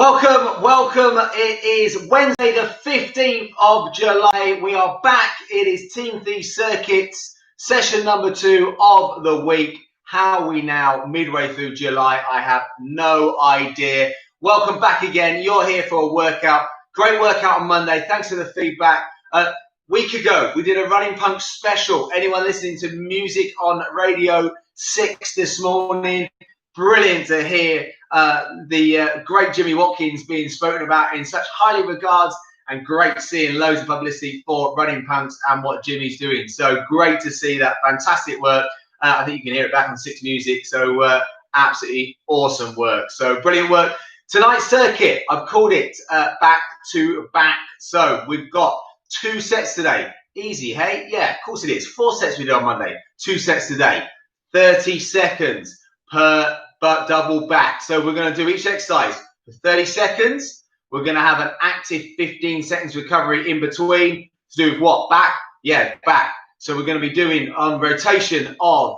Welcome. It is Wednesday, the 15th of July. We are back. It is TeamThie Circuits, session number 2 of the week. How are we now midway through July? I have no idea. Welcome back again. You're here for a workout. Great workout on Monday. Thanks for the feedback. A week ago, we did a Running Punk special. Anyone listening to music on Radio 6 this morning? Brilliant to hear the great Jimmy Watkins being spoken about in such highly regards, and great seeing loads of publicity for Running Punks and what Jimmy's doing. So great to see that. Fantastic work. I think you can hear it back on 6 Music. So absolutely awesome work. So brilliant work. Tonight's circuit, I've called it back to back. So we've got 2 sets today. Easy, hey? Yeah, of course it is. 4 sets we did on Monday. 2 sets today. 30 seconds per double back. So we're going to do each exercise for 30 seconds. We're going to have an active 15 seconds recovery in between. To do with what? Back? Yeah, back. So we're going to be doing on rotation of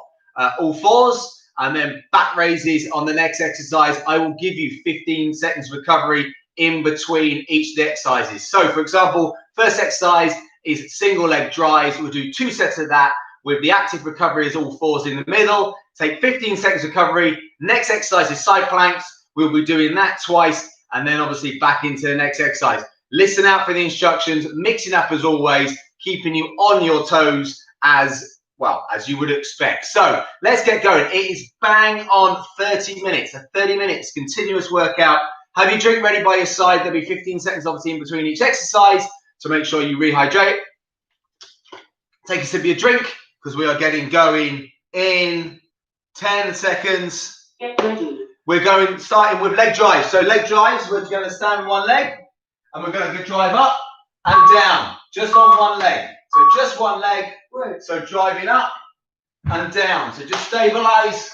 all fours, and then back raises on the next exercise. I will give you 15 seconds recovery in between each of the exercises. So for example, first exercise is single leg drives. We'll do 2 sets of that with the active recovery as all fours in the middle. Take 15 seconds recovery. Next exercise is side planks. We'll be doing that twice, and then obviously back into the next exercise. Listen out for the instructions, mixing up as always, keeping you on your toes as well as you would expect. So let's get going. It is bang on 30 minutes, a 30 minutes continuous workout. Have your drink ready by your side. There'll be 15 seconds obviously in between each exercise to make sure you rehydrate. Take a sip of your drink because we are getting going in 10 seconds. Get ready. We're starting with leg drives. So leg drives, we're going to stand on one leg and we're going to drive up and down, just on one leg. So just one leg. So driving up and down. So just stabilize,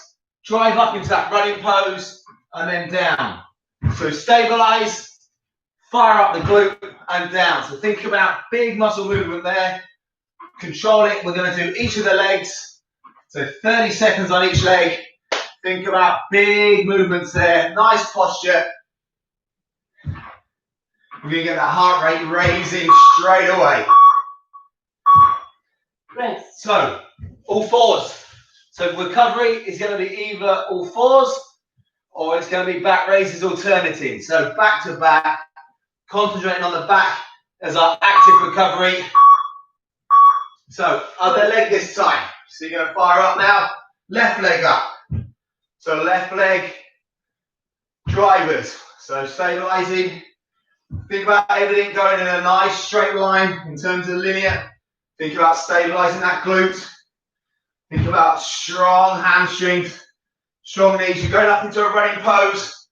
drive up into that running pose and then down. So stabilize, fire up the glute and down. So think about big muscle movement there. Control it. We're going to do each of the legs. So 30 seconds on each leg. Think about big movements there. Nice posture. We're going to get that heart rate raising straight away. Rest. So, all fours. So recovery is going to be either all fours or it's going to be back raises alternating. So back to back, concentrating on the back as our active recovery. So other leg this time. So you're going to fire up now, left leg up. So left leg drivers. So stabilizing. Think about everything going in a nice straight line in terms of linear. Think about stabilizing that glute. Think about strong hamstrings, strong knees. You're going up into a running pose.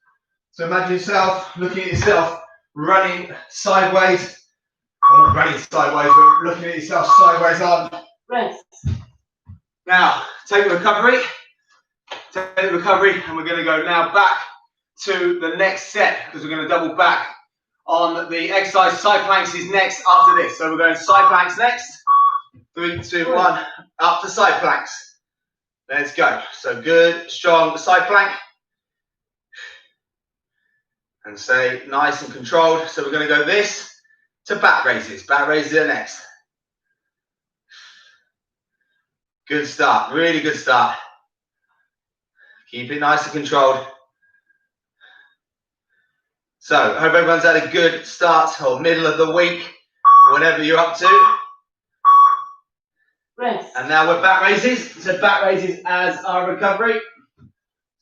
So imagine yourself looking at yourself running sideways. Well, not running sideways, but looking at yourself sideways on. Rest. Now, take the recovery, and we're going to go now back to the next set because we're going to double back on the exercise. Side planks is next after this. So we're going side planks next. 3, 2, 1, up to side planks. Let's go. So good, strong side plank. And stay nice and controlled. So we're going to go this to back raises. Back raises are next. Good start, really good start. Keep it nice and controlled. So, I hope everyone's had a good start or middle of the week, whatever you're up to. Rest. And now we're back raises. So back raises as our recovery.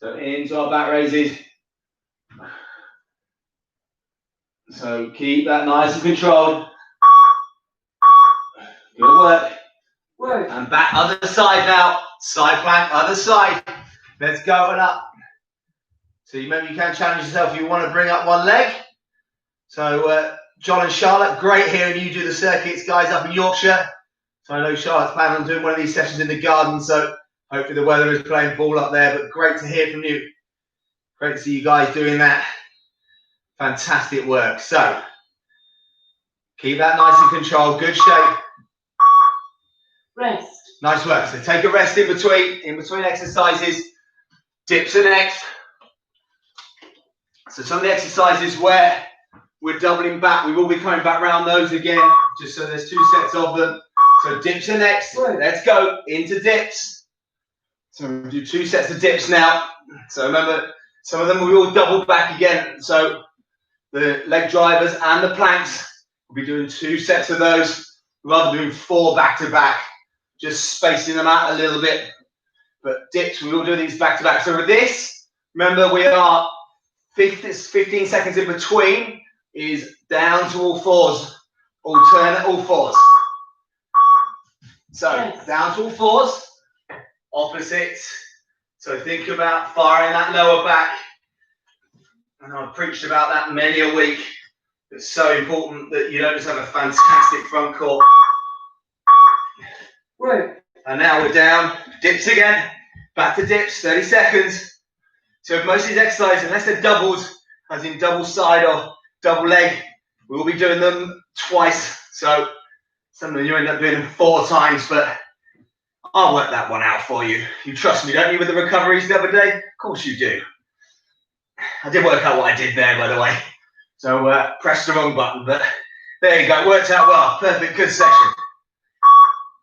So into our back raises. So keep that nice and controlled. Good work. And back other side now. Side plank, other side. Let's go and up. So remember, you can challenge yourself if you want to bring up one leg. So John and Charlotte, great hearing you do the circuits, guys, up in Yorkshire. So I know Charlotte's planning on doing one of these sessions in the garden. So hopefully the weather is playing ball up there. But great to hear from you. Great to see you guys doing that. Fantastic work. So keep that nice and controlled. Good shape. Rest. Nice work. So take a rest in between exercises. Dips are next. So some of the exercises where we're doubling back, we will be coming back around those again, just so there's 2 sets of them. So dips are next. Let's go into dips. So we'll do 2 sets of dips now. So remember, some of them we will double back again. So the leg drivers and the planks, we'll be doing 2 sets of those, rather than doing 4 back to back, just spacing them out a little bit. But dips, we will do these back to back. So with this, remember we are 15 seconds in between is down to all fours, alternate all fours. So down to all fours, opposites. So think about firing that lower back. And I've preached about that many a week. It's so important that you don't just have a fantastic front core. Right. And now we're down, dips again, back to dips, 30 seconds. So most of these exercises, unless they're doubles, as in double side or double leg, we will be doing them twice. So some of you end up doing them 4 times, but I'll work that one out for you. You trust me, don't you, with the recoveries the other day? Of course you do. I did work out what I did there, by the way. So press the wrong button, but there you go. It worked out well. Perfect, good session.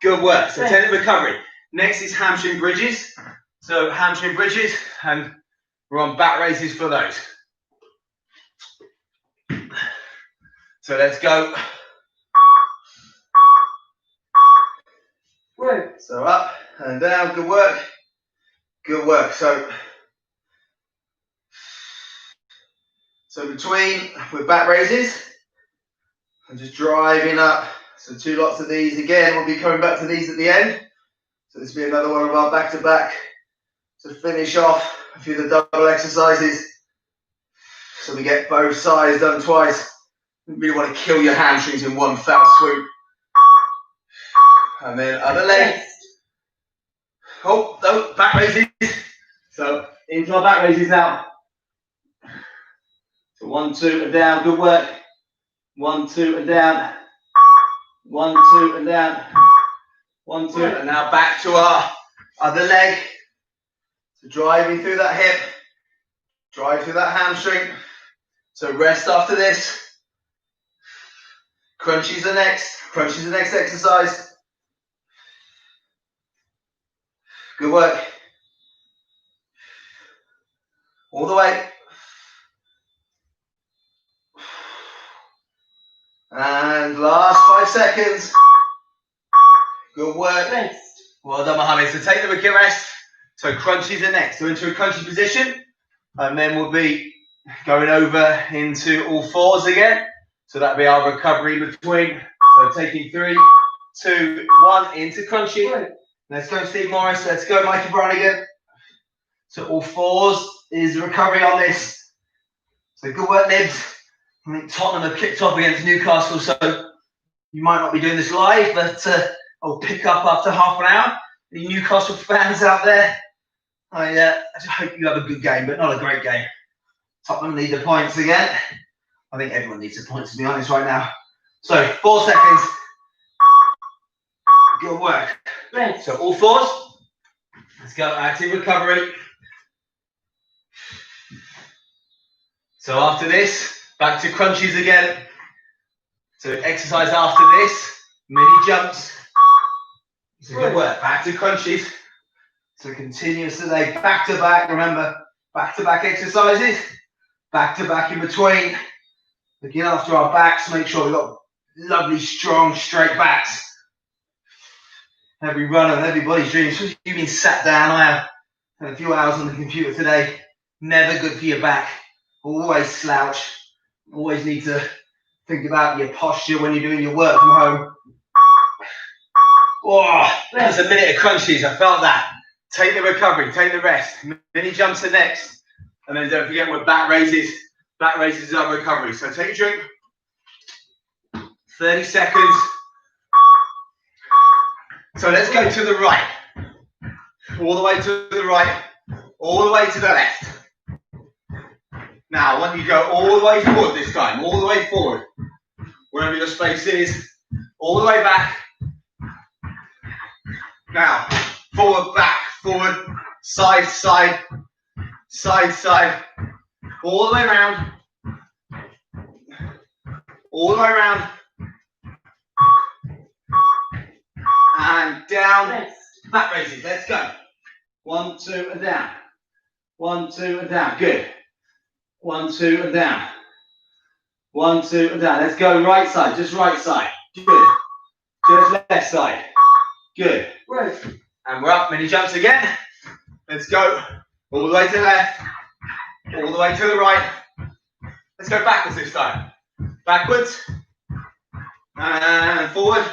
Good work. So 10 recovery. Next is hamstring bridges. So hamstring bridges, and we're on back raises for those. So let's go. Right. So up and down. Good work. Good work. So between with back raises and just driving up. So 2 lots of these again. We'll be coming back to these at the end. So this will be another one of our back to back to finish off a few of the double exercises. So we get both sides done twice. You really want to kill your hamstrings in one fell swoop. And then other leg. Oh, no, back raises. So into our back raises now. So 1, 2, and down. Good work. 1, 2, and down. 1, 2, and down. 1, 2, and now back to our other leg. So driving through that hip. Drive through that hamstring. So rest after this. Crunchies the next. Crunchies the next exercise. Good work. All the way. And last 5 seconds. Good work. Rest. Well done, Mohammed. So take the wicket rest. So crunchies are next. So into a crunchy position. And then we'll be going over into all fours again. So that'll be our recovery in between. So taking 3, 2, 1 into crunchy. Right. Let's go, Steve Morris. Let's go, Mikey Bronigan. So all fours is the recovery on this. So good work, Nibs. I think Tottenham have kicked off against Newcastle, so you might not be doing this live, but I'll pick up after half an hour. The Newcastle fans out there, I hope you have a good game, but not a great game. Tottenham need the points again. I think everyone needs the points, to be honest, right now. So 4 seconds. Good work. Right. So all fours. Let's go, active recovery. So after this, back to crunchies again. So exercise after this, mini jumps. So good work, back to crunchies. So continuous today, back to back, remember, back to back exercises, back to back in between. Looking after our backs, make sure we've got lovely, strong, straight backs. Every runner and everybody's dream, especially if you've been sat down. I have had a few hours on the computer today. Never good for your back. Always slouch. Always need to think about your posture when you're doing your work from home. Oh, that's a minute of crunchies. I felt that. Take the recovery, take the rest. Mini jumps are next. And then don't forget with back raises. Back raises is our recovery. So take a drink. 30 seconds. So let's go to the right. All the way to the right. All the way to the left. Now, I want you to go all the way forward this time. All the way forward. Wherever your space is. All the way back. Now, forward, back, forward, side, side, side, side. All the way around. All the way around. And down. Back raises. Let's go. 1, 2, and down. 1, 2, and down. Good. 1, 2, and down. 1, 2, and down. Let's go right side. Just right side. Good. Just left side. Good. Right. And we're up. Mini jumps again. Let's go. All the way to the left. All the way to the right. Let's go backwards this time. Backwards. And forward.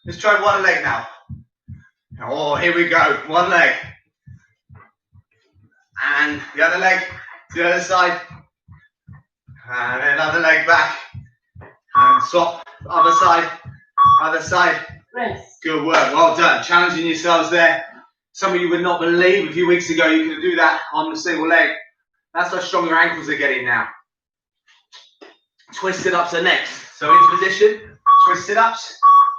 Let's try one leg now. Oh, here we go. One leg. And the other leg to the other side. And another leg back. And swap. Other side. Other side. Rest. Good work. Well done. Challenging yourselves there. Some of you would not believe a few weeks ago you could do that on the single leg. That's how strong your ankles are getting now. Twisted ups are next. So into position. Twisted ups.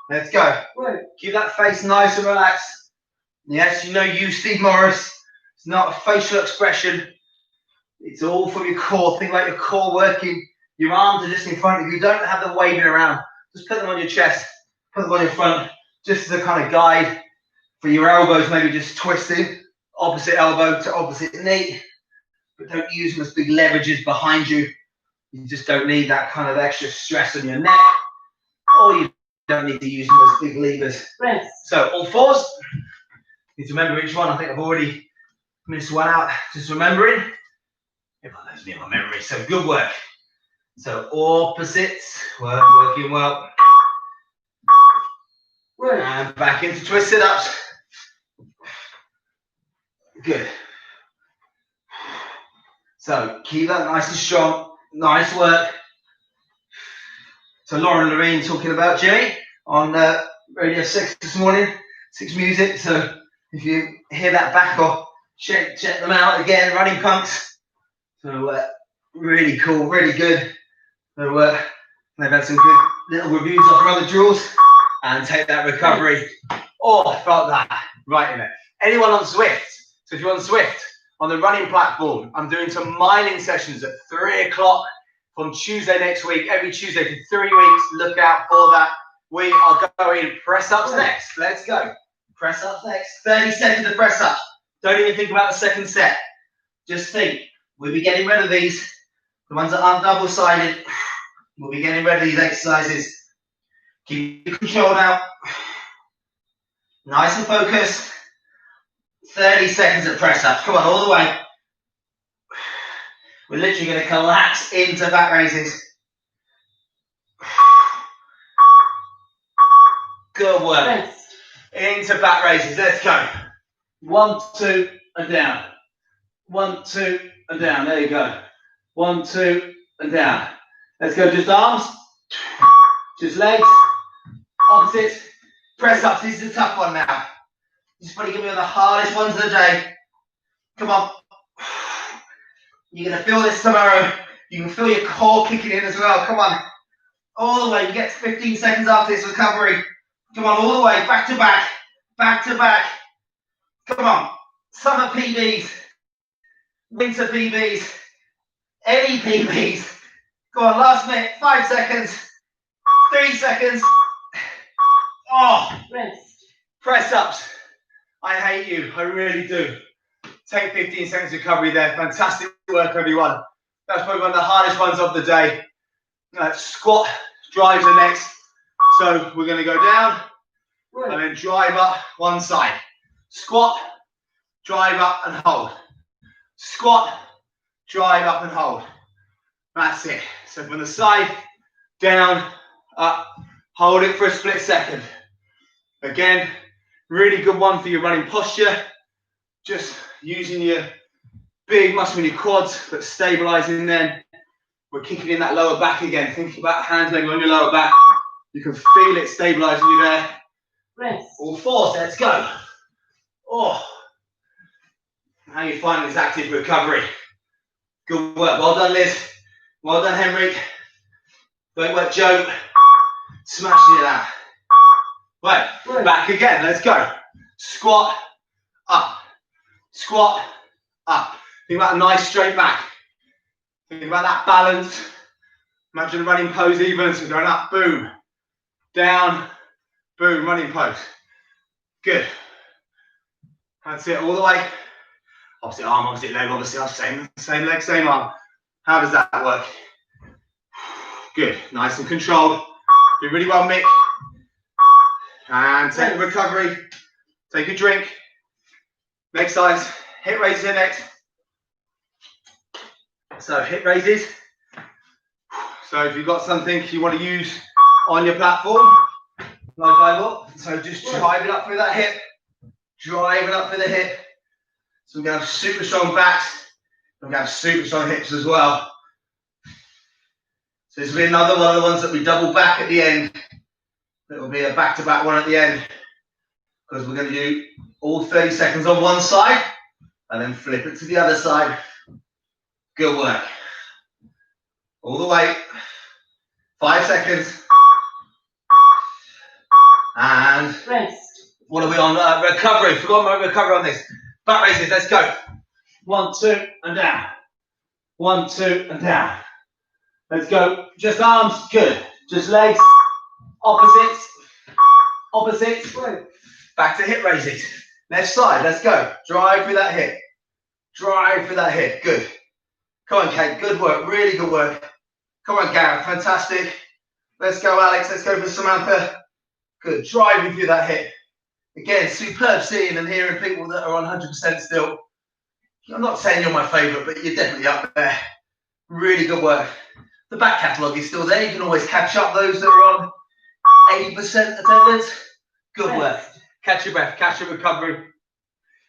Let's go. Right. Keep that face nice and relaxed. Yes, you know you, Steve Morris. It's not a facial expression. It's all from your core. Think about your core working. Your arms are just in front of you. Don't have them waving around. Just put them on your chest. Put them on your front. Just as a kind of guide for your elbows. Maybe just twisting. Opposite elbow to opposite knee. But don't use them as big leverages behind you. You just don't need that kind of extra stress on your neck. Or you don't need to use them as big levers. Rest. So all fours. Need to remember each one. I think I've already missed one out. Just remembering. Everyone knows me in my memory. So good work. So opposites. Working well. Right. And back into twisted ups. Good. So keep that nice and strong. Nice work. So Lauren and Lorraine talking about Jay on Radio 6 this morning. 6 Music. So if you hear that back or check them out again. Running punks. So really cool. Really good. So they've had some good little reviews of other drills. And take that recovery. Oh, I felt that right in it. Anyone on Zwift? So if you're on Zwift, on the running platform, I'm doing some miling sessions at 3 o'clock from Tuesday next week. Every Tuesday for 3 weeks. Look out for that. We are going press ups next. Let's go. Press ups next. 30 seconds of press ups. Don't even think about the second set. Just think. We'll be getting rid of these. The ones that aren't double sided. We'll be getting rid of these exercises. Keep your control now. Nice and focused. 30 seconds of press ups. Come on, all the way. We're literally going to collapse into back raises. Good work. Rest. Into back raises. Let's go. 1, 2, and down. 1, 2, and down. There you go. 1, 2, and down. Let's go. Just arms. Just legs. Opposite. Press ups. This is a tough one now. This is probably going to be one of the hardest ones of the day. Come on. You're going to feel this tomorrow. You can feel your core kicking in as well. Come on. All the way. You get to 15 seconds after this recovery. Come on. All the way. Back to back. Back to back. Come on. Summer PBs. Winter PBs. Any PBs. Go on. Last minute. 5 seconds. 3 seconds. Oh. Rest. Press ups. I hate you. I really do. Take 15 seconds recovery there. Fantastic work, everyone. That's probably one of the hardest ones of the day. Squat drives are next. So we're going to go down and then drive up one side. Squat, drive up and hold. Squat, drive up and hold. That's it. So from the side, down, up. Hold it for a split second. Again, really good one for your running posture. Just using your big muscle in your quads, but stabilizing then. We're kicking in that lower back again. Think about hands maybe on your lower back. You can feel it stabilizing you there. Rest. All fours, let's go. Oh, how are you finding this active recovery? Good work. Well done, Liz. Well done, Henrik. Great work, Joe. Smashing it out. Right, back again. Let's go. Squat, up. Squat, up. Think about a nice straight back. Think about that balance. Imagine a running pose even, so going up, boom, down, boom, running pose. Good. That's it, all the way. Opposite arm, opposite leg, obviously, same leg, same arm. How does that work? Good, nice and controlled. Do really well, Mick. And take a recovery. Take a drink. Next size, hip raises in next. So hip raises. So if you've got something you want to use on your platform, like I will, so just drive it up through that hip. Drive it up through the hip. So we're going to have super strong backs. We're going to have super strong hips as well. So this will be another one of the ones that we double back at the end. It will be a back-to-back one at the end, because we're going to do all 30 seconds on one side and then flip it to the other side. Good work. All the way. 5 seconds. And rest. What are we on? Recovery. Forgot my recovery on this. Back raises. Let's go. 1, 2, and down. 1, 2, and down. Let's go. Just arms. Good. Just legs. Opposites. Opposites. Back to hip raises. Left side. Let's go. Drive through that hip. Drive through that hip. Good. Come on, Kate. Good work. Really good work. Come on, Gareth. Fantastic. Let's go, Alex. Let's go for Samantha. Good. Driving through that hip. Again, superb seeing and hearing people that are on 100% still. I'm not saying you're my favourite, but you're definitely up there. Really good work. The back catalogue is still there. You can always catch up those that are on 80% attendance. Good work. Catch your breath. Catch your recovery.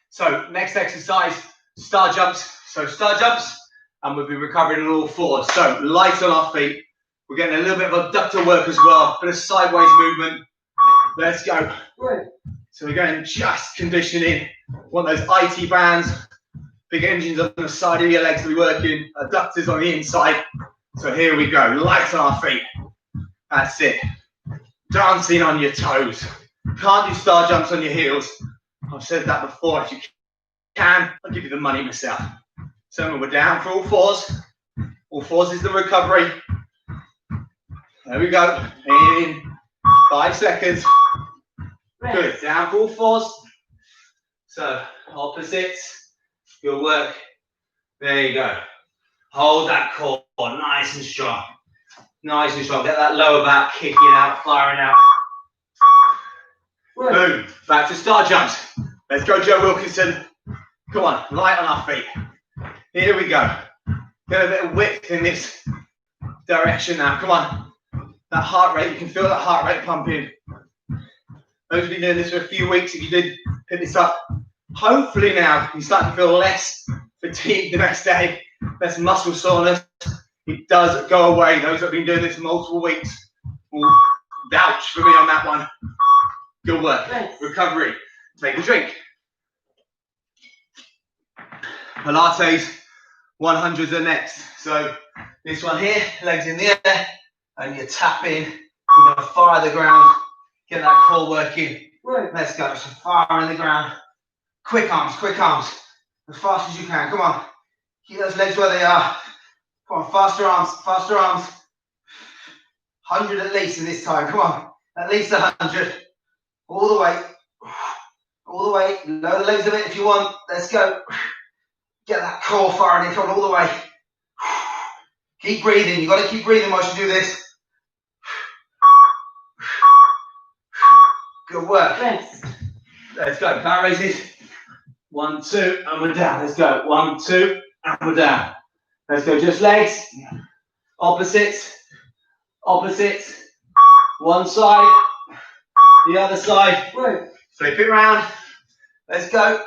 So next exercise, star jumps. So star jumps, and we'll be recovering on all fours. So light on our feet. We're getting a little bit of abductor work as well. Bit of sideways movement. Let's go. So we're going just conditioning. Want those IT bands, big engines on the side of your legs to be working, adductors on the inside. So here we go, light on our feet. That's it. Dancing on your toes. Can't do star jumps on your heels. I've said that before. If you can, I'll give you the money myself. So when we're down for all fours. All fours is the recovery. There we go. In 5 seconds. Good. Down for all fours. So opposites. Good work. There you go. Hold that core nice and strong. Nice and strong. Get that lower back kicking out, firing out. Boom. Back to star jumps. Let's go, Joe Wilkinson. Come on, light on our feet. Here we go. Get a bit of width in this direction now. Come on. That heart rate, you can feel that heart rate pumping. Those who've been doing this for a few weeks, if you did pick this up, hopefully now you start to feel less fatigued the next day, less muscle soreness. It does go away. Those that have been doing this multiple weeks will vouch for me on that one. Good work. Thanks. Recovery. Take a drink. Pilates 100s are next. So this one here, legs in the air, and you're tapping. We're going to fire the ground. Get that core working. Let's go. So fire in the ground. Quick arms, as fast as you can. Come on. Keep those legs where they are. Come on, faster arms, faster arms. 100 at least in this time. Come on, at least 100. All the way. All the way. Lower the legs a bit if you want. Let's go. Get that core firing in. Come on, all the way. Keep breathing. You've got to keep breathing while you do this. Good work. Thanks. Let's go. Power raises. 1, 2, and we're down. Let's go. 1, 2, and we're down. Let's go. Just legs. Opposites. Opposites. One side. The other side. Flip it around. Let's go.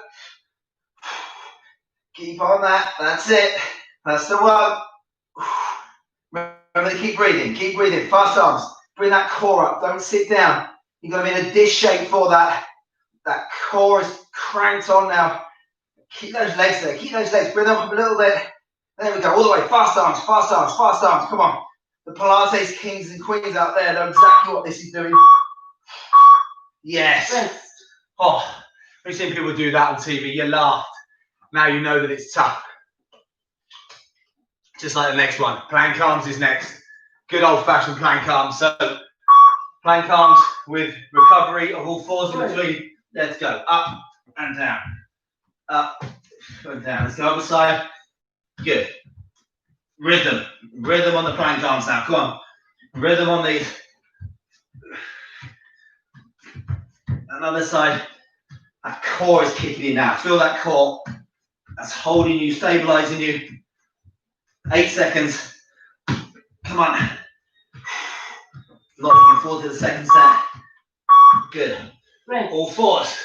Keep on that. That's it. That's the one. Remember to keep breathing. Keep breathing. Fast arms. Bring that core up. Don't sit down. You've got to be in a dish shape for that. That core is cranked on now. Keep those legs there. Keep those legs. Bring them up a little bit. There we go. All the way. Fast arms. Fast arms. Fast arms. Come on. The Pilates kings and queens out there know exactly what this is doing. Yes. Oh, we've seen people do that on TV. You laughed. Now you know that it's tough. Just like the next one. Plank arms is next. Good old-fashioned plank arms. So plank arms with recovery of all fours in between. Let's go. Up and down. Up and down. Let's go other side. Good. Rhythm. Rhythm on the plank arms now. Come on. Rhythm on these. Another side. That core is kicking in now. Feel that core. That's holding you, stabilizing you. 8 seconds. Come on. Not looking forward to the second set. Good. All fours.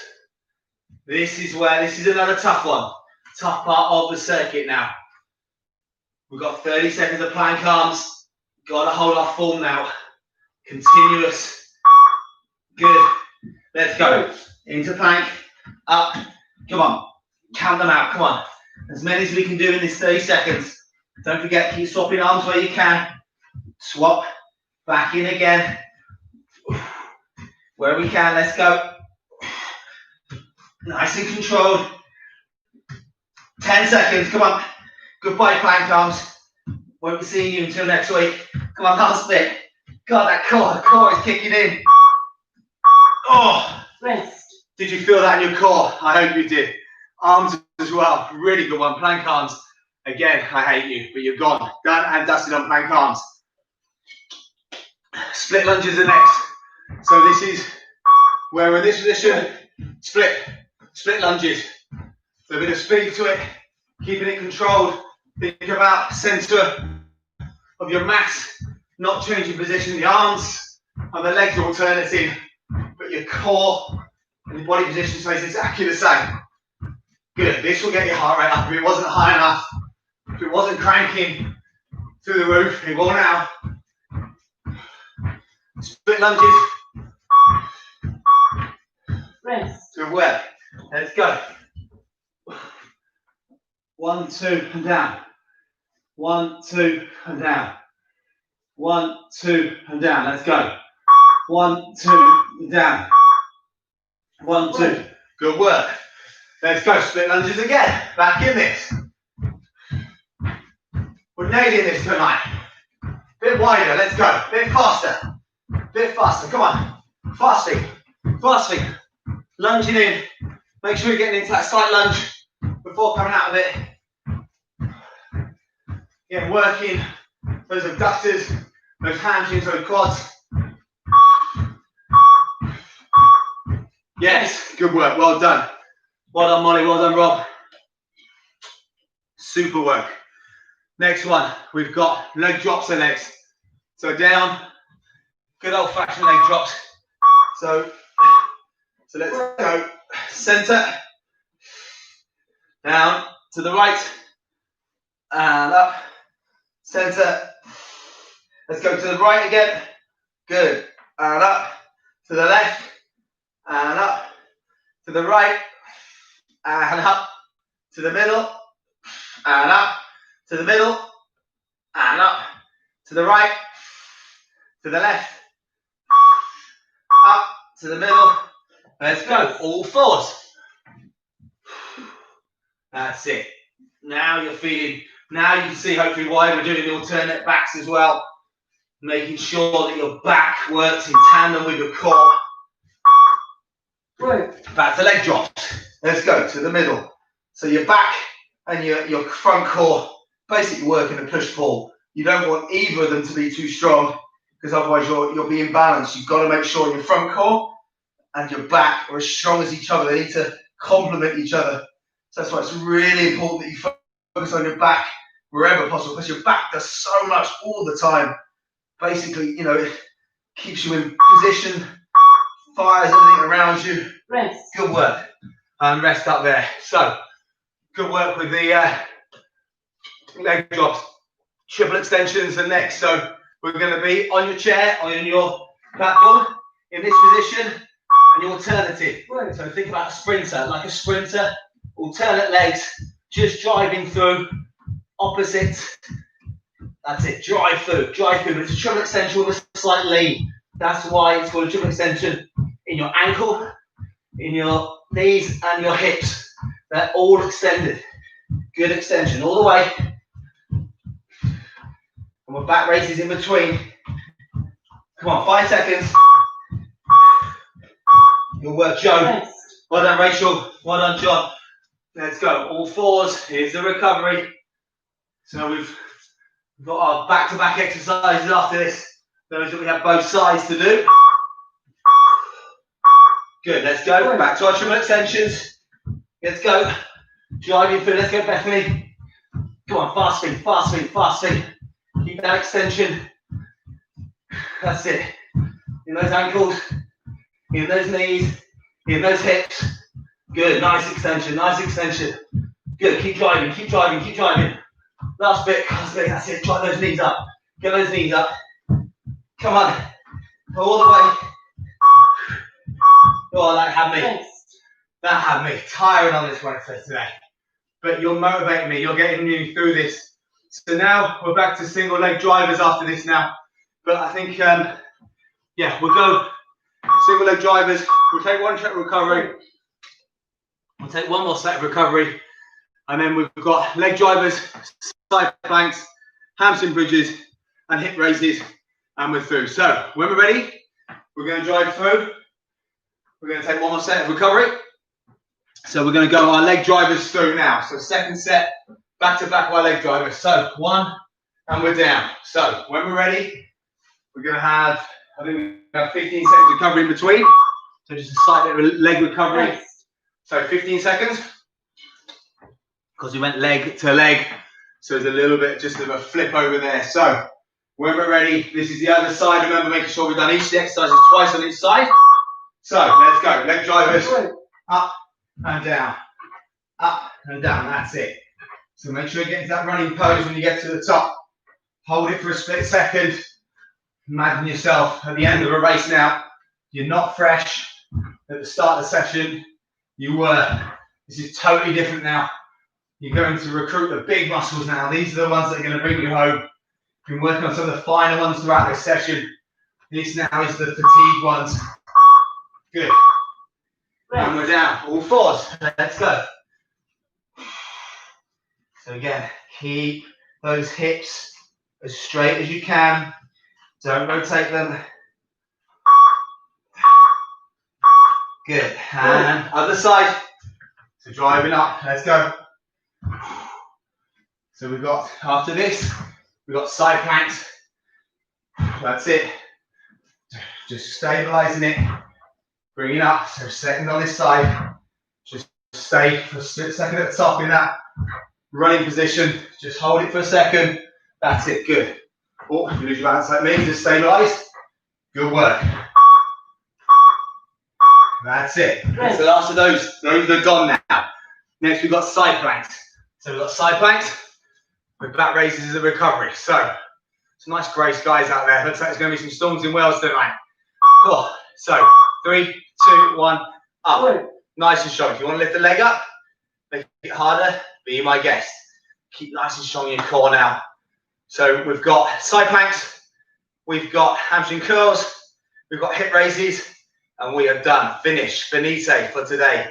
This is another tough one. Tough part of the circuit now. We've got 30 seconds of plank arms. Got to hold our form now. Continuous. Good. Let's go. Into plank. Up. Come on. Count them out. Come on. As many as we can do in this 30 seconds. Don't forget, keep swapping arms where you can. Swap. Back in again. Where we can. Let's go. Nice and controlled. 10 seconds. Come on. Goodbye, plank arms. Won't be seeing you until next week. Come on, last bit. God, that core is kicking in. Oh, rest. Did you feel that in your core? I hope you did. Arms as well. Really good one. Plank arms. Again, I hate you, but you're gone. Done and dusted on plank arms. Split lunges are next. So this is where we're in this position. Split lunges. So a bit of speed to it. Keeping it controlled. Think about center of your mat. Not changing position. The arms and the legs are alternating. But your core and your body position stays exactly the same. Good. This will get your heart rate up. If it wasn't high enough, if it wasn't cranking through the roof, it will now. Split lunges. Rest. Good work. Let's go. 1, 2, and down. 1, 2, and down. 1, 2, and down. Let's go. 1, 2, and down. 1, 2. Good work. Let's go. Split lunges again. Back in this. We're nailing this tonight. Bit wider. Let's go. Bit faster. Bit faster. Come on. Fasting. Fasting. Lunging in. Make sure you're getting into that slight lunge before coming out of it. Again, working those abductors, those hamstrings, those quads. Yes, good work. Well done. Well done, Molly. Well done, Rob. Super work. Next one, we've got leg drops are next. So down, good old fashioned leg drops. So let's go. Center, down to the right, and up. Center. Let's go to the right again. Good. And up to the left, and up to the right, and up to the middle, and up to the middle, and up to the right, to the left, up to the middle. Let's go. All fours. That's it. Now you're feeling, now you can see hopefully why we're doing the alternate backs as well. Making sure that your back works in tandem with your core. Right. Back to leg drops. Let's go to the middle. So your back and your front core basically working a push-pull. You don't want either of them to be too strong because otherwise you'll be imbalanced. You've got to make sure your front core and your back are as strong as each other. They need to complement each other. So that's why it's really important that you focus on your back wherever possible, because your back does so much all the time. Basically, you know, it keeps you in position, fires everything around you. Rest. Good work. And rest up there. So, good work with the leg drops. Triple extensions are next. So, we're going to be on your chair, on your platform, in this position, and your alternative. Right. So, think about a sprinter, like a sprinter, alternate legs, just driving through, opposite. That's it, drive through, but it's a triple extension with a slight lean. That's why it's called a triple extension in your ankle, in your knees and your hips. They're all extended. Good extension all the way. And my back raises in between. Come on, 5 seconds. Good work, Joe. Yes. Well done, Rachel. Well done, John. Let's go. All fours. Here's the recovery. So we've got our back-to-back exercises after this. Those that we have both sides to do. Good. Let's go. Back to our triple extensions. Let's go. Driving through. Let's go, Bethany. Come on, fast feet, fast feet, fast feet. Keep that extension. That's it. In those ankles, in those knees, in those hips. Good, nice extension, nice extension. Good, keep driving, keep driving, keep driving. Last bit, that's it. Drive those knees up. Get those knees up. Come on. Go all the way. Oh, that had me. That had me tiring on this Wednesday today. But you're motivating me, you're getting me through this. So now we're back to single leg drivers after this now. But I think, yeah, we'll go single leg drivers. We'll take one set of recovery. We'll take one more set of recovery. And then we've got leg drivers, side planks, hamstring bridges, and hip raises. And we're through. So when we're ready, we're going to drive through. We're going to take one more set of recovery. So we're going to go our leg drivers through now. So second set, back to back our leg drivers. So one, and we're down. So when we're ready, we're going to have, I think we have 15 seconds recovery in between. So just a slight bit of leg recovery. So 15 seconds. Because we went leg to leg. So there's a little bit just of a flip over there. So when we're ready, this is the other side. Remember, making sure we've done each of the exercises twice on each side. So let's go. Leg drivers. Up and down. Up and down. That's it. So make sure you get into that running pose when you get to the top. Hold it for a split second. Imagine yourself at the end of a race now. You're not fresh at the start of the session. You were. This is totally different now. You're going to recruit the big muscles now. These are the ones that are going to bring you home. You've been working on some of the finer ones throughout this session. This now is the fatigue ones. Good. And we're down. All fours. Let's go. So again, keep those hips as straight as you can. Don't rotate them. Good. And other side. So driving up. Let's go. So we've got, after this, we've got side planks. That's it. Just stabilizing it. Bring it up. So second on this side. Just stay for a split second at the top in that running position. Just hold it for a second. That's it. Good. Oh, if you lose your balance like me, just stabilize. Good work. That's it. That's the last of those. Those are gone now. Next, we've got side planks. So we've got side planks with back raises as a recovery. So, some nice grey skies out there. Looks like there's going to be some storms in Wales tonight. Cool. So, 3, 2, 1, up. Nice and strong. If you want to lift the leg up, make it harder, be my guest. Keep nice and strong in your core now. So, we've got side planks, we've got hamstring curls, we've got hip raises, and we are done. Finish. Finite for today.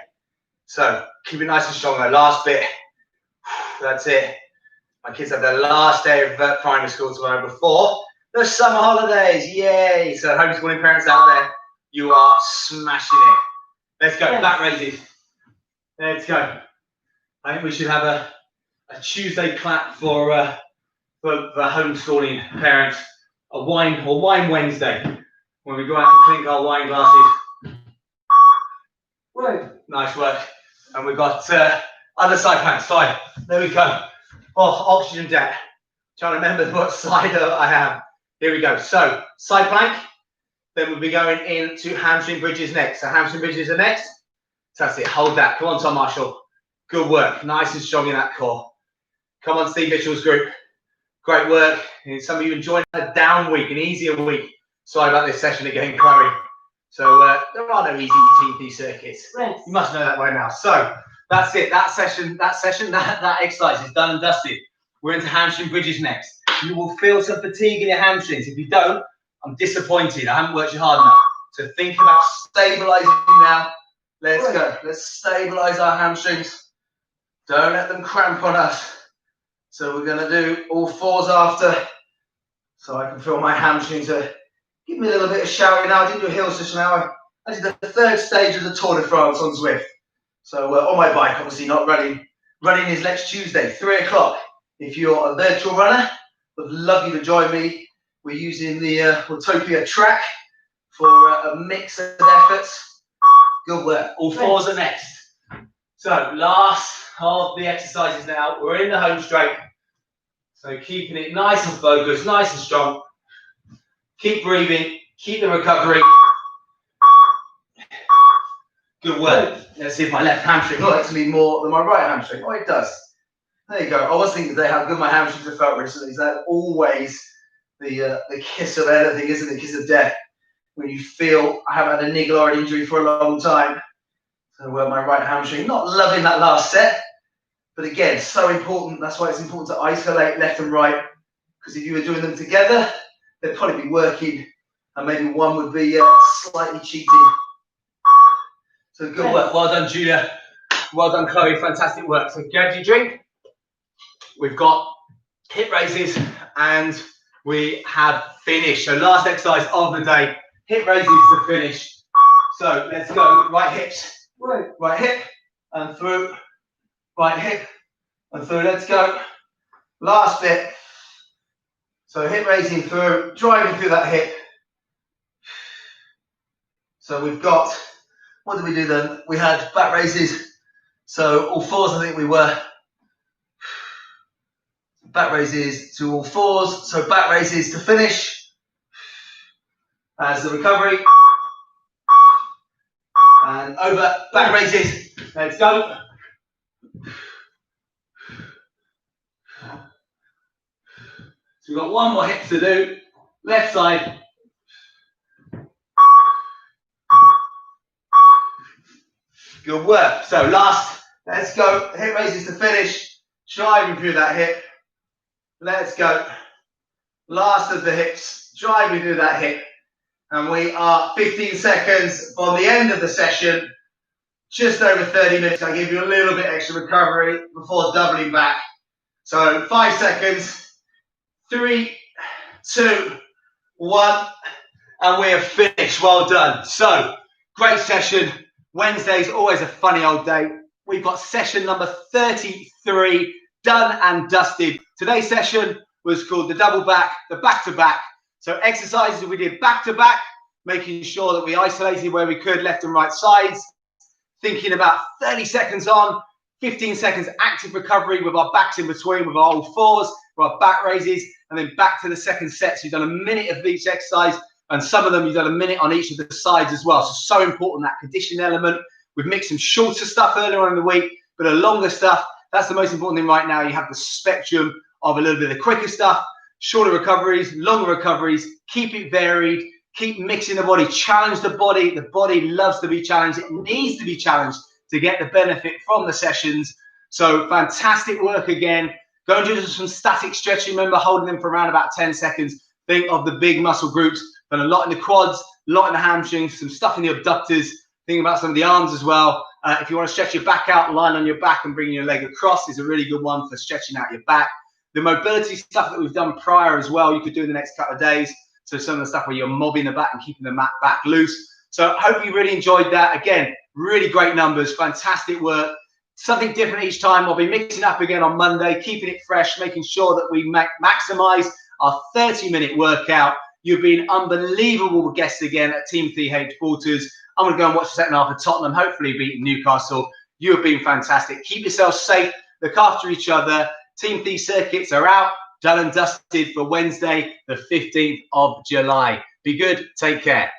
So, keep it nice and strong though. Last bit. That's it. My kids have their last day of primary school tomorrow before the summer holidays. Yay! So homeschooling parents out there, you are smashing it. Let's go. Yes. Back raises. Let's go. I think we should have a Tuesday clap for homeschooling parents. A wine Wednesday when we go out and clink our wine glasses. Whoa. Nice work. And we've got other side planks. Fine. There we go. Oh, oxygen debt. Trying to remember what side I am. Here we go. So, side plank. Then we'll be going into hamstring bridges next. So, hamstring bridges are next. So that's it. Hold that. Come on, Tom Marshall. Good work. Nice and strong in that core. Come on, Steve Mitchell's group. Great work. And some of you enjoyed a down week, an easier week. Sorry about this session again, Chloe. So, there are no easy TeamThie circuits. Yes. You must know that by now. So, that's it. That exercise is done and dusted. We're into hamstring bridges next. You will feel some fatigue in your hamstrings. If you don't, I'm disappointed. I haven't worked you hard enough. So think about stabilizing now. Let's go. Let's stabilize our hamstrings. Don't let them cramp on us. So we're going to do all fours after. So I can feel my hamstrings are give me a little bit of shouting now. I didn't do a hill session now. I did the third stage of the Tour de France on Zwift. So on my bike, obviously not running. Running is next Tuesday, 3 o'clock. If you're a virtual runner, I'd love you to join me. We're using the Utopia track for a mix of efforts. Good work. All fours are next. So last of the exercises now. We're in the home straight. So keeping it nice and focused, nice and strong. Keep breathing, keep the recovery. Good work. Let's see if my left hamstring likes me more than my right hamstring. Oh, it does. There you go. I was thinking today how good my hamstrings have felt recently. Is that always the kiss of anything, isn't it? Kiss of death. When you feel I haven't had a niggle or an injury for a long time. So my right hamstring, not loving that last set. But again, so important. That's why it's important to isolate left and right. Because if you were doing them together, they'd probably be working. And maybe one would be slightly cheating. So good work. Well done, Julia. Well done, Chloe. Fantastic work. So grab your drink. We've got hip raises and we have finished. So last exercise of the day, hip raises to finish. So let's go. Right hips. Right hip and through. Right hip and through. Let's go. Last bit. So hip raising through, driving through that hip. So we've got, what did we do then? We had back raises. So all fours, I think we were. Back raises to all fours. So back raises to finish. As the recovery. And over, back raises. Let's go. So we've got one more hip to do. Left side. Good work. So last, let's go. Hip raises to finish. Driving through that hip. Let's go. Last of the hips. Driving through that hip. And we are 15 seconds on the end of the session. Just over 30 minutes. I give you a little bit extra recovery before doubling back. So 5 seconds. 3, 2, 1. And we have finished. Well done. So, great session. Wednesday's always a funny old day. We've got session number 33 done and dusted. Today's session was called the double back, the back to back. So exercises we did back to back, making sure that we isolated where we could, left and right sides, thinking about 30 seconds on, 15 seconds active recovery with our backs in between, with our all fours, with our back raises, and then back to the second set. So you've done a minute of each exercise, and some of them you've done a minute on each of the sides as well. So important, that conditioning element. We've mixed some shorter stuff earlier on in the week, but a longer stuff, that's the most important thing right now. You have the spectrum of a little bit of the quicker stuff, shorter recoveries, longer recoveries, keep it varied, keep mixing the body, challenge the body. The body loves to be challenged. It needs to be challenged to get the benefit from the sessions. So fantastic work again. Go and do some static stretching. Remember, holding them for around about 10 seconds. Think of the big muscle groups. Done a lot in the quads, a lot in the hamstrings, some stuff in the abductors. Think about some of the arms as well. If you want to stretch your back out, lying on your back and bringing your leg across is a really good one for stretching out your back. The mobility stuff that we've done prior as well, you could do in the next couple of days. So some of the stuff where you're mobbing the back and keeping the mat back loose. So I hope you really enjoyed that. Again, really great numbers, fantastic work. Something different each time. I'll be mixing up again on Monday, keeping it fresh, making sure that we maximize our 30-minute workout. You've been unbelievable guests again at TeamThie headquarters. I'm going to go and watch the second half of Tottenham, hopefully beating Newcastle. You have been fantastic. Keep yourselves safe. Look after each other. TeamThie circuits are out, done and dusted for Wednesday, the 15th of July. Be good. Take care.